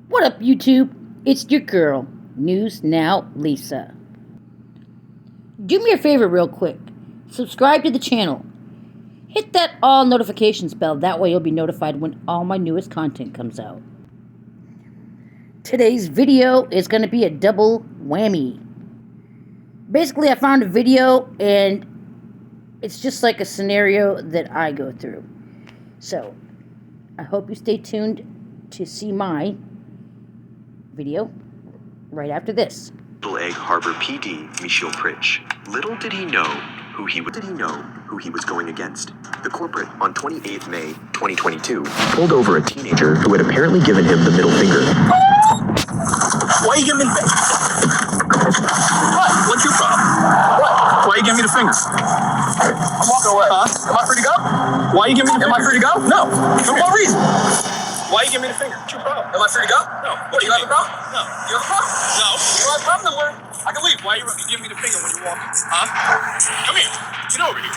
What up, YouTube? It's your girl, News Now Lisa. Do me a favor real quick. Subscribe to the channel. Hit that all notifications bell. That way you'll be notified when all my newest content comes out. Today's video is going to be a double whammy. Basically, I found a video and it's just like a scenario that I go through. So, I hope you stay tuned to see my video right after this. Little Egg Harbor PD Michiel Pritch. Little did he know who he was going against. The corporate on 28th May 2022 pulled over a teenager who had apparently given him the middle finger. Why you give me the finger? What? What's your problem? What? Why you give me the finger? I'm walking away. Am I free to go? Why you give me the finger? Am I free to go? No. For what reason? Why you give me the finger? What's your problem? Am I free to go? No. What, do you have a problem? No. You have a problem? No. You don't have a problem, then where? I can leave. Why you give me the finger when you're walking? Huh? Come here. Get over here.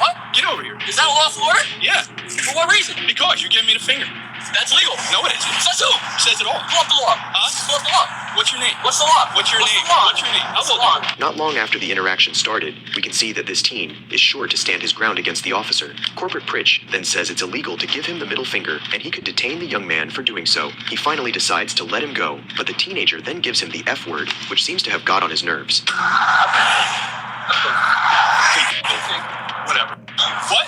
What? Get over here. Is that a lawful order? Yeah. For what reason? Because you gave me the finger. That's legal. No, it isn't. Says who? Says it all. Pull up the law. Huh? Pull up the law. What's your name? What's the law? What's your name? What's your name? What's the law? Not long after the interaction started, we can see that this teen is sure to stand his ground against the officer. Corporate Pritch then says it's illegal to give him the middle finger and he could detain the young man for doing so. He finally decides to let him go, but the teenager then gives him the F word, which seems to have got on his nerves. Whatever. What?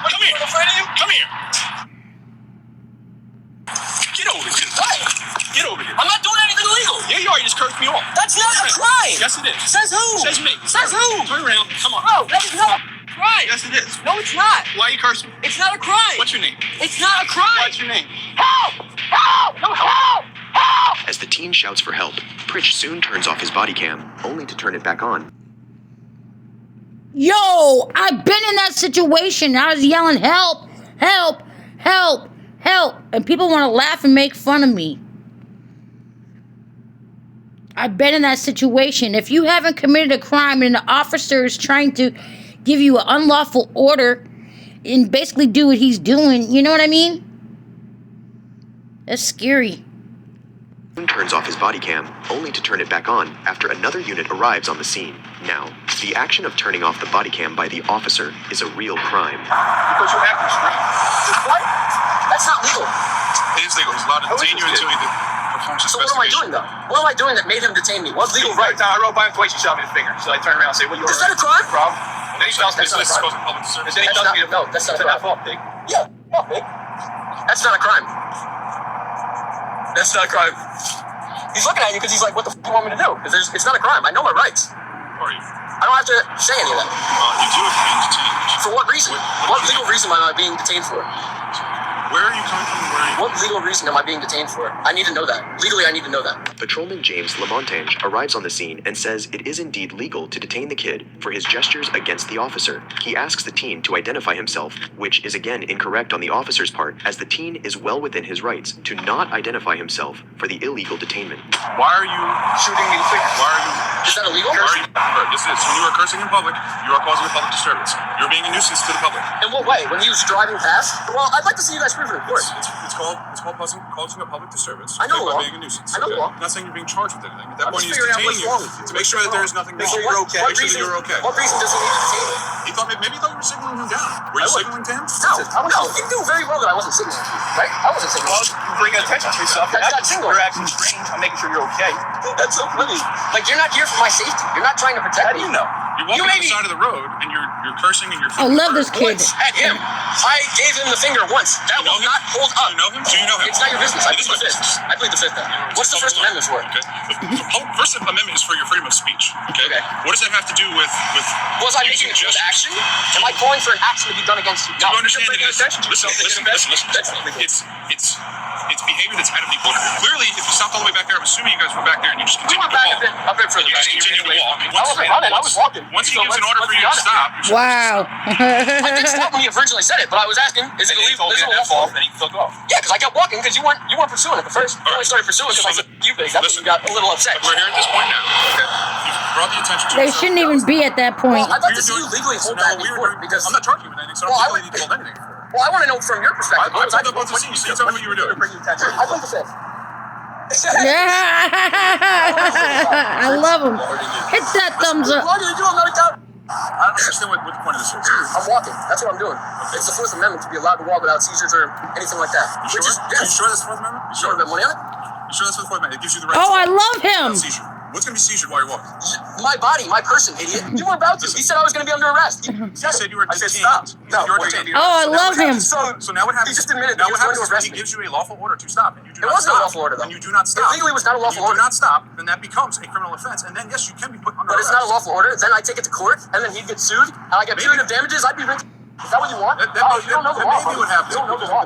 Come here. I'm afraid of you? Come here. Get over here. What? Get over here. I'm not doing anything illegal. Yeah, you are. You just cursed me off. That's not a crime. Yes, it is. Says who? Says me. Says who? Turn around. Come on. No, that is not a crime. Yes, it is. No, it's not. Why are you cursing me? It's not a crime. What's your name? It's not a crime. What's your name? Help! Help! No, help! Help! As the teen shouts for help, Pritch soon turns off his body cam, only to turn it back on. Yo, I've been in that situation. I was yelling, help, help, help, help. And people want to laugh and make fun of me. I've been in that situation. If you haven't committed a crime and the officer is trying to give you an unlawful order and basically do what he's doing, you know what I mean? That's scary. Turns off his body cam, only to turn it back on after another unit arrives on the scene. Now, the action of turning off the body cam by the officer is a real crime. Because you have to scream. What? That's not legal. It is legal. He's allowed to detain you until he performs his investigation. So what am I doing, though? What am I doing that made him detain me? What's legal right? I rode by him twice, he shot me the finger. So I turned around and say, is that a crime? Problem. Then he tells me this is supposed to be public service. No, that's not a crime. Fault, pig. Yeah, fault, pig. That's not a crime. That's not a crime. He's looking at you because he's like, what the f*** do you want me to do? Because it's not a crime. I know my rights. Are you? I don't have to say any of that. You do if you're being detained. For what reason? What legal reason am I being detained for? Where are you coming from? What legal reason am I being detained for? I need to know that. Legally, I need to know that. Patrolman James Lamontagne arrives on the scene and says it is indeed legal to detain the kid for his gestures against the officer. He asks the teen to identify himself, which is again incorrect on the officer's part, as the teen is well within his rights to not identify himself for the illegal detainment. Why are you shooting me in the finger? Why are you... Is that illegal? Yes, it is. When you are cursing in public, you are causing a public disturbance. You're being a nuisance to the public. In what way? When he was driving past? Well, I'd like to see you guys prove it in court. It's called causing a public disturbance. I know the law. Being a nuisance. I know the law. I'm not saying you're being charged with anything. At that point, he's detaining you to make sure that there is nothing wrong. Make sure you're okay. Make sure that you're okay. What reason does he need to detain me? Maybe he thought you were signaling him down. Were you signaling to him? No. You knew very well that I wasn't signaling, right? I wasn't signaling. Well, you bring attention to yourself. That's not signaling. You're acting strange. I'm making sure you're okay. That's so funny. Like, you're not here for my safety. You're not trying to protect me. How do you know? You're walking on the side of the road and you're cursing and you're. I love this kid. At him. I gave him the finger once. That will not hold up. Do you know him? Do you know him? It's not your business. I plead the fifth. I plead the fifth then. What's the First Amendment for? Okay. The First Amendment is for your freedom of speech. Okay. What does that have to do with? Was I making an action? Am I calling for an action to be done against you? Do you understand that it's behavior that's out of the order. Clearly, if you stopped all the way back there, I'm assuming you guys were back there and you just continued to walk. A bit further. You just continued to walk. I wasn't running. I was walking. Once he gives an order for you to stop. Wow. I did stop when he originally said it, but I was asking, is it illegal? Is it lawful? Then he took off. Yeah, because I kept walking because you weren't pursuing it at first. You only started pursuing because I said you big. That's when you got a little upset. We're here at this point now. Okay. You've brought the attention to They shouldn't even be at that point. Well, I'd like to see you legally hold that in court because I'm not charging you with anything, so I don't legally need to hold anything. Well, I want to know from your perspective. I pulled up on the scene, so you tell me what you were doing. I think the same. I love him. Hit that thumbs up. What are you doing? Not a doubt. I don't understand what the point of this is. I'm walking. That's what I'm doing. It's the Fourth Amendment to be allowed to walk without seizures or anything like that. You sure? You sure that's the Fourth Amendment? You Sure, sure? that money on it? You sure that's the Fourth Amendment? It gives you the right Oh, I to love him. seizure. What's going to be seizure while you're walking? My body, my person, idiot. You were about to. He said I was going to be under arrest. You said you were I said detained. stop. You said you were wait, detained. Oh, I love him. So now what happens? He just admitted now that he what was going happens to is arrest he me. gives you a lawful order to stop, and you do It not wasn't a stop. lawful order, though. And you do not stop. It legally was not a lawful order. You do not stop, then that becomes a criminal offense, and then yes, you can be put under But arrest. it's not a lawful order. Then I take it to court, and then he'd get sued, and I get punitive damages. I'd be rich. Is that what you want? You don't know the law. That may be what happens. You don't know the law.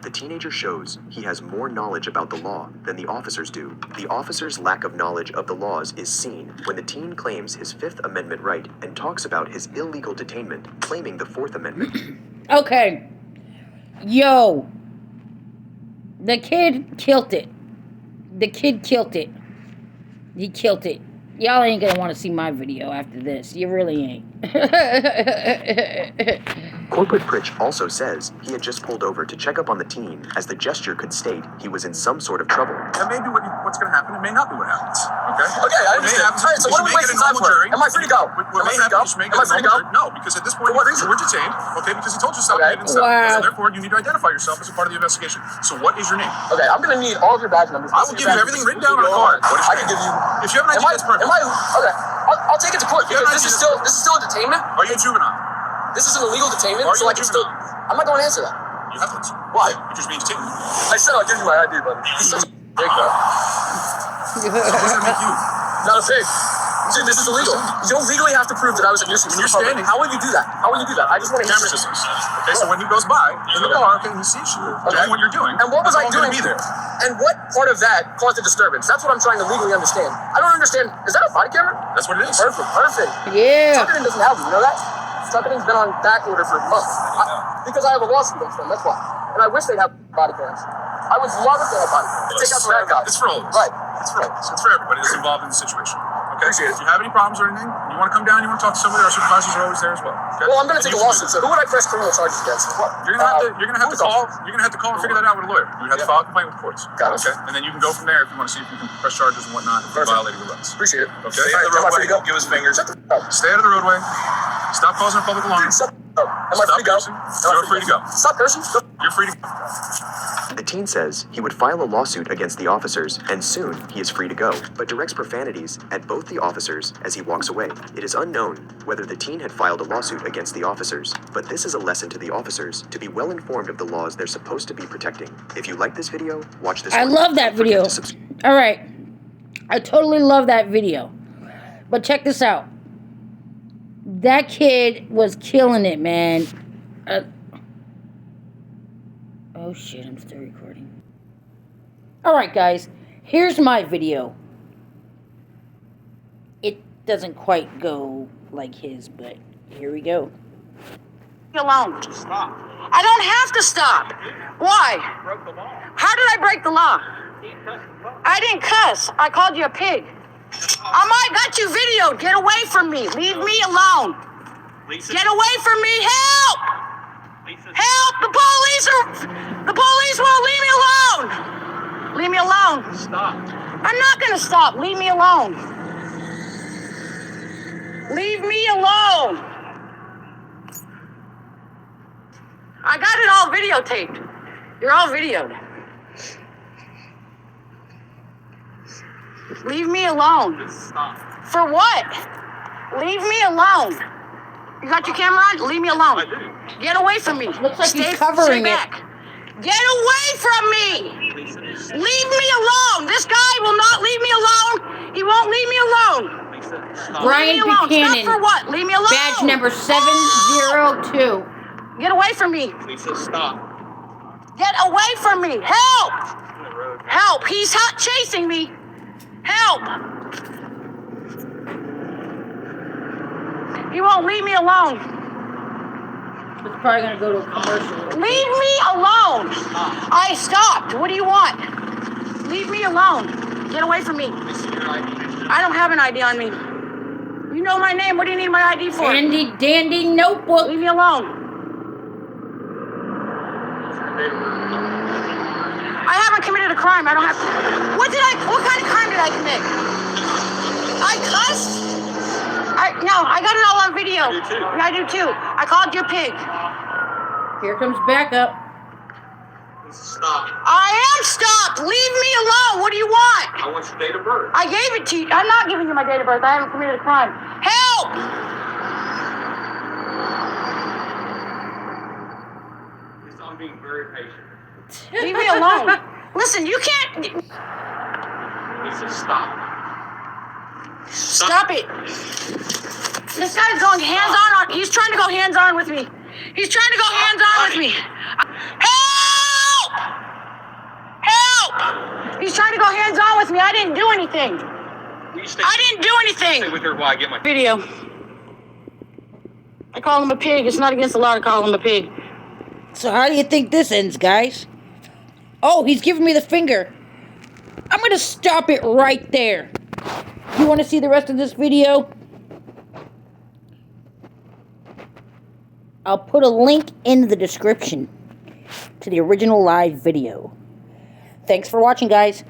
The teenager shows he has more knowledge about the law than the officers do. The officer's lack of knowledge of the laws is seen when the teen claims his Fifth Amendment right and talks about his illegal detainment, claiming the Fourth Amendment. Okay. Yo. The kid killed it. The kid killed it. He killed it. Y'all ain't gonna want to see my video after this. You really ain't. Corporate Pritch also says he had just pulled over to check up on the teen, as the gesture could state he was in some sort of trouble. That may be what's going to happen. It may not be what happens. Okay? Okay, I understand. All right, so what are we wasting time for? Am I free to go? What may happen is you may get a normal jury. No, because at this point, you were detained, okay, because he told you something, you didn't stop. Wow. So therefore, you need to identify yourself as a part of the investigation. So what is your name? Okay, I'm going to need all of your badge numbers. I will give you everything written down on a card. What is I your can name? give you... If you have an ID, that's perfect. Okay, I'll take it to court, because this is still a detainment. Are you a juvenile? This is an illegal detainment, Are so you I a can still... juvenile? I'm not going to answer that. You have to answer. Why? You're just being detained. I said I'll give you my ID, buddy. You're such a dick, though. What does that make you? Not a pig. Dude, this is illegal. You don't legally have to prove that I was a nuisance. When you're standing- How will you do that? How will you do that? I just want to Camera systems. Okay, so when he goes by in the car, okay, he sees you doing what you're doing. And what was I that's all doing? gonna be there. And what part of that caused a disturbance? That's what I'm trying to legally understand. I don't understand. Is that a body camera? That's what it is. Perfect. Yeah. Tuckerton doesn't have them. You know that? Tuckerton's been on back order for months. Because I have a lawsuit against them. That's why. And I wish they'd have body cams. I would love if they had body cams. Take out the bad guys. It's for all of us. Right. It's for all of us. It's for everybody that's involved in the situation. Okay? Appreciate it. If you have any problems or anything, and you want to come down, you want to talk to somebody, our supervisors are always there as well. Okay? Well, I'm going to And take a you can do lawsuit. that. So who would I press criminal charges against? What? You're gonna have to call. You're gonna have to call and figure that out with a lawyer. You would have to file a complaint with the courts. Got it. Okay, and then you can go from there if you want to see if you can press charges and whatnot if you Perfect. violated your rights. Appreciate it. Okay. Stay out of the roadway. Give us fingers. Stay out of the roadway. Stop causing a public alarm. Shut up. Am I free to go? You're free to go. Stop cursing. You're free to go. The teen says he would file a lawsuit against the officers, and soon he is free to go, but directs profanities at both the officers as he walks away. It is unknown whether the teen had filed a lawsuit against the officers, but this is a lesson to the officers to be well informed of the laws they're supposed to be protecting. If you like this video, watch this I one. love that Don't forget video. to subscribe. All right. I totally love that video. But check this out. That kid was killing it, man. Oh, shit. I'm still recording. All right, guys. Here's my video. It doesn't quite go like his, but here we go. Alone. Stop. I don't have to stop. Why? You broke the law. How did I break the law? I didn't cuss. I called you a pig. I got you videoed. Get away from me. Leave me alone. Lisa. Get away from me. Help! Lisa. Help! The police won't leave me alone. Leave me alone. Stop. I'm not gonna stop. Leave me alone. Leave me alone. I got it all videotaped. You're all videoed. Leave me alone. Stop. For what? Leave me alone. You got your camera on? Leave me alone. I do. Get away from me. Looks like he's stay covering it. back. Get away from me. Lisa. Leave me alone. This guy will not leave me alone. He won't leave me alone. Lisa. Stop. Brian Leave me alone. Buchanan. Stop for what? Leave me alone. Badge number 702. Get away from me. Lisa. Stop. Get away from me. Help. In the road. Help. He's chasing me. Help. He won't leave me alone. It's probably going to go to a commercial. Leave me alone. I stopped. What do you want? Leave me alone. Get away from me. I don't have an ID on me. You know my name. What do you need my ID for? Handy dandy notebook. Leave me alone. I haven't committed a crime. I don't have to. What kind of crime did I commit? I cussed? No, I got it all on video. I do too. I called you a pig. Here comes backup. Stop. I am stopped. Leave me alone. What do you want? I want your date of birth. I gave it to you. I'm not giving you my date of birth. I haven't committed a crime. Help! I'm being very patient. Leave me alone. Listen, you can't. He said stop. Stop it. This guy's going hands-on. He's trying to go hands-on with me. He's trying to go hands-on with me. Help! Help! He's trying to go hands-on with me. I didn't do anything. I didn't do anything. Stay with her while I get my Video. I call him a pig. It's not against the law to call him a pig. So how do you think this ends, guys? Oh, he's giving me the finger. I'm going to stop it right there. You want to see the rest of this video? I'll put a link in the description to the original live video. Thanks for watching, guys.